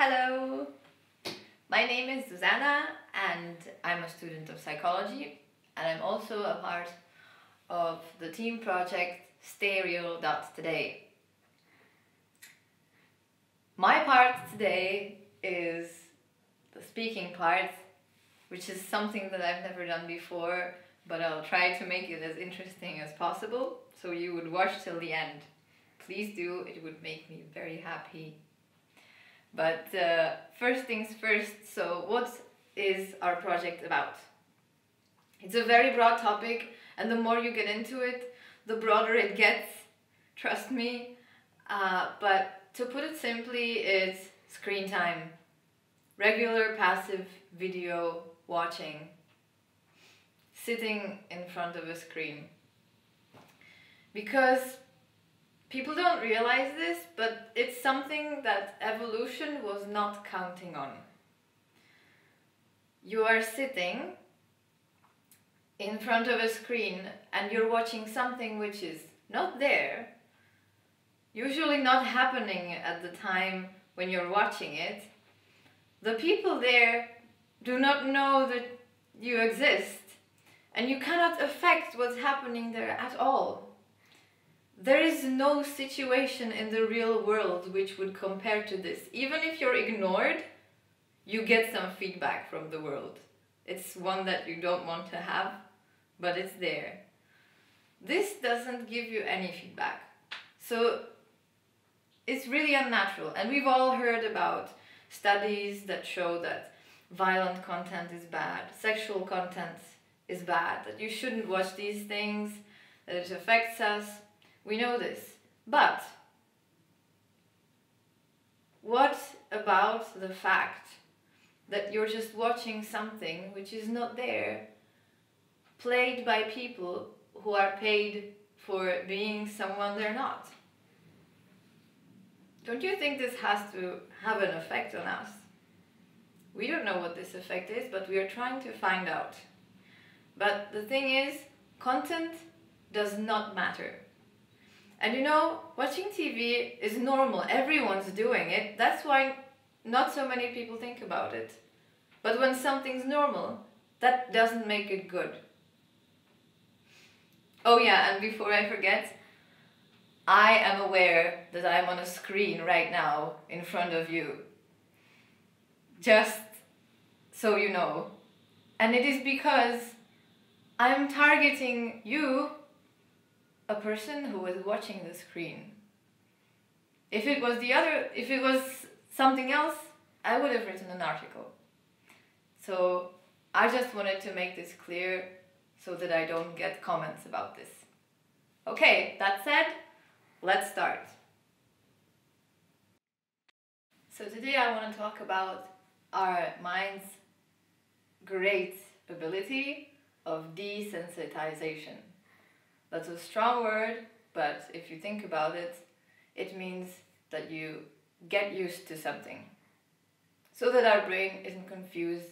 Hello! My name is Susanna and I'm a student of psychology, and I'm also a part of the team project StayReal.Today. My part today is the speaking part, which is something that I've never done before, but I'll try to make it as interesting as possible, so you would watch till the end. Please do, it would make me very happy. But first things first, so what is our project about? It's a very broad topic, and the more you get into it, the broader it gets, trust me. But to put it simply, it's screen time. Regular passive video watching. Sitting in front of a screen. Because people don't realize this, but it's something that evolution was not counting on. You are sitting in front of a screen and you're watching something which is not there, usually not happening at the time when you're watching it. The people there do not know that you exist, and you cannot affect what's happening there at all. There is no situation in the real world which would compare to this. Even if you're ignored, you get some feedback from the world. It's one that you don't want to have, but it's there. This doesn't give you any feedback. So it's really unnatural. And we've all heard about studies that show that violent content is bad, sexual content is bad, that you shouldn't watch these things, that it affects us. We know this, but what about the fact that you're just watching something which is not there, played by people who are paid for being someone they're not? Don't you think this has to have an effect on us? We don't know what this effect is, but we are trying to find out. But the thing is, content does not matter. And you know, watching TV is normal, everyone's doing it, that's why not so many people think about it. But when something's normal, that doesn't make it good. Oh yeah, and before I forget, I am aware that I'm on a screen right now in front of you. Just so you know. And it is because I'm targeting you, a person who is watching the screen. If it was something else, I would have written an article. So I just wanted to make this clear so that I don't get comments about this. Okay, that said, let's start. So today I want to talk about our mind's great ability of desensitization. That's a strong word, but if you think about it, it means that you get used to something. So that our brain isn't confused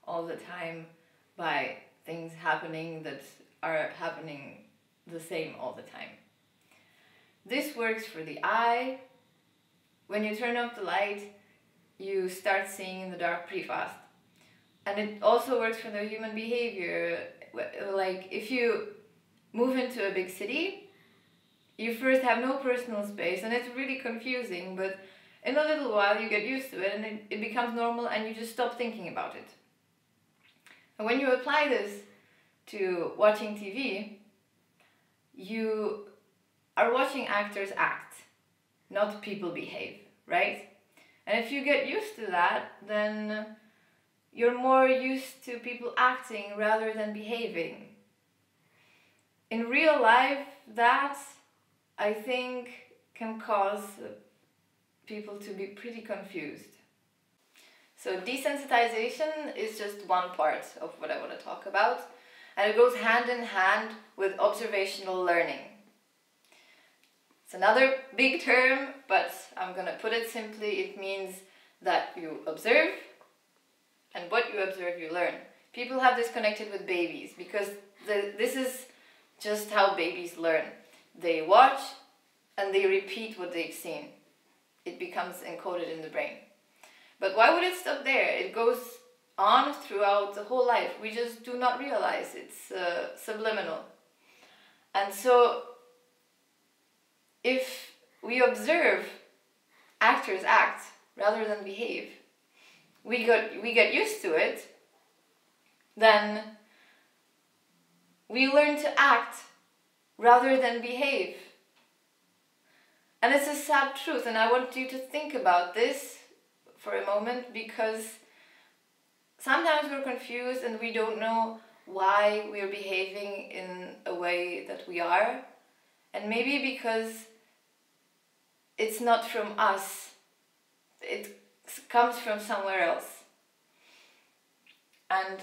all the time by things happening that are happening the same all the time. This works for the eye. When you turn off the light, you start seeing in the dark pretty fast. And it also works for the human behavior. Like if you move into a big city, you first have no personal space and it's really confusing, but in a little while you get used to it and it becomes normal and you just stop thinking about it. And when you apply this to watching TV, you are watching actors act, not people behave, right? And if you get used to that, then you're more used to people acting rather than behaving. In real life, that, I think, can cause people to be pretty confused. So desensitization is just one part of what I want to talk about, and it goes hand in hand with observational learning. It's another big term, but I'm going to put it simply. It means that you observe, and what you observe you learn. People have this connected with babies because this is just how babies learn. They watch and they repeat what they've seen. It becomes encoded in the brain. But why would it stop there? It goes on throughout the whole life. We just do not realize it's subliminal. And so if we observe actors act rather than behave, we get used to it, then we learn to act rather than behave. And it's a sad truth, and I want you to think about this for a moment, because sometimes we're confused and we don't know why we're behaving in a way that we are. And maybe because it's not from us, it comes from somewhere else. And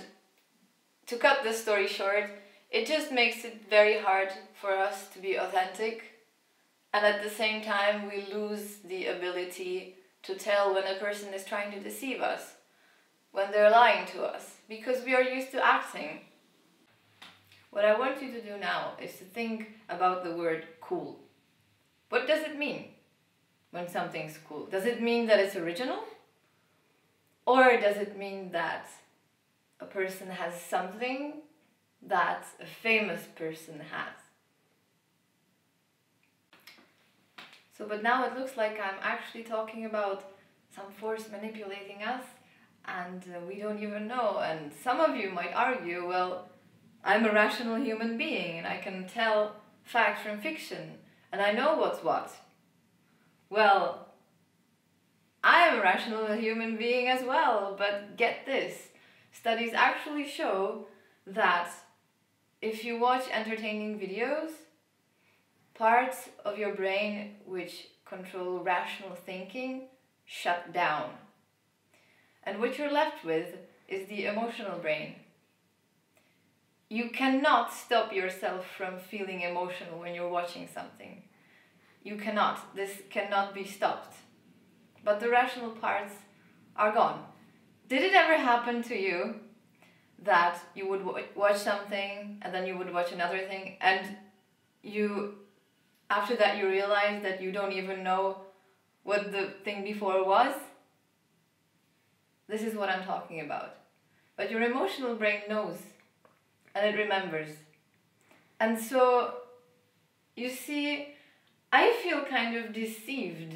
to cut this story short, it just makes it very hard for us to be authentic. And at the same time, we lose the ability to tell when a person is trying to deceive us, when they're lying to us, because we are used to acting. What I want you to do now is to think about the word cool. What does it mean when something's cool? Does it mean that it's original? Or does it mean that a person has something that a famous person has? So, but now it looks like I'm actually talking about some force manipulating us, and we don't even know. And some of you might argue, well, I'm a rational human being and I can tell fact from fiction and I know what's what. Well, I am a rational human being as well, but get this. Studies actually show that if you watch entertaining videos, parts of your brain which control rational thinking shut down. And what you're left with is the emotional brain. You cannot stop yourself from feeling emotional when you're watching something. You cannot. This cannot be stopped. But the rational parts are gone. Did it ever happen to you that you would watch something and then you would watch another thing, and after that you realize that you don't even know what the thing before was? This is what I'm talking about. But your emotional brain knows and it remembers. And so, you see, I feel kind of deceived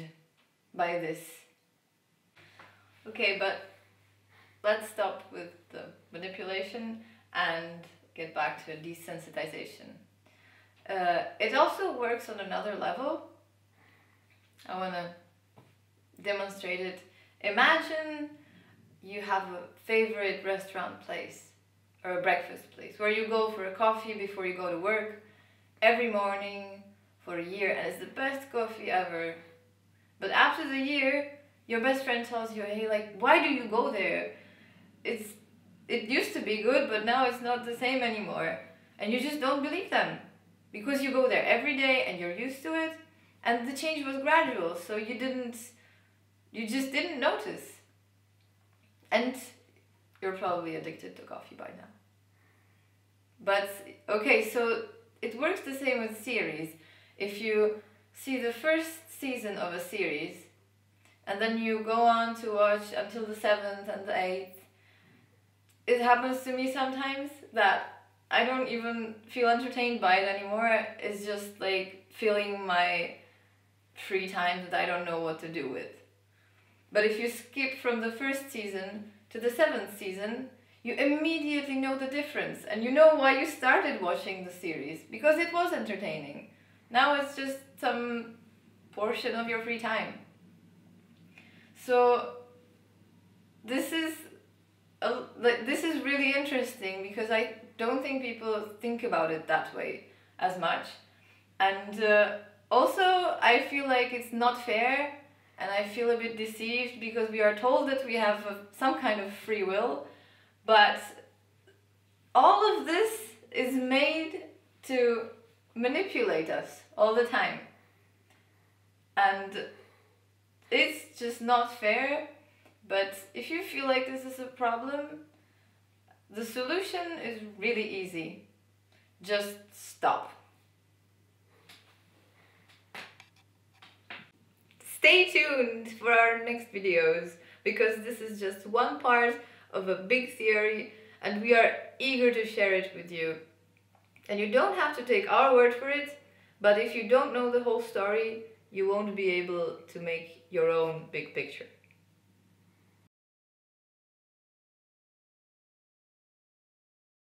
by this. Okay, but let's stop with the manipulation and get back to desensitization. It also works on another level. I want to demonstrate it. Imagine you have a favorite restaurant place or a breakfast place where you go for a coffee before you go to work every morning for a year, and it's the best coffee ever. But after the year, your best friend tells you, hey, like, why do you go there? It used to be good, but now it's not the same anymore. And you just don't believe them because you go there every day and you're used to it, and the change was gradual, so you just didn't notice. And you're probably addicted to coffee by now. But, okay, so it works the same with series. If you see the first season of a series, and then you go on to watch until the 7th and the 8th, it happens to me sometimes that I don't even feel entertained by it anymore. It's just like filling my free time that I don't know what to do with. But if you skip from the first season to the 7th season, you immediately know the difference, and you know why you started watching the series, because it was entertaining. Now it's just some portion of your free time. So this is really interesting, because I don't think people think about it that way as much. And also I feel like it's not fair, and I feel a bit deceived because we are told that we have some kind of free will, but all of this is made to manipulate us all the time. And it's just not fair. But if you feel like this is a problem, the solution is really easy. Just stop. Stay tuned for our next videos, because this is just one part of a big theory and we are eager to share it with you. And you don't have to take our word for it, but if you don't know the whole story, you won't be able to make your own big picture.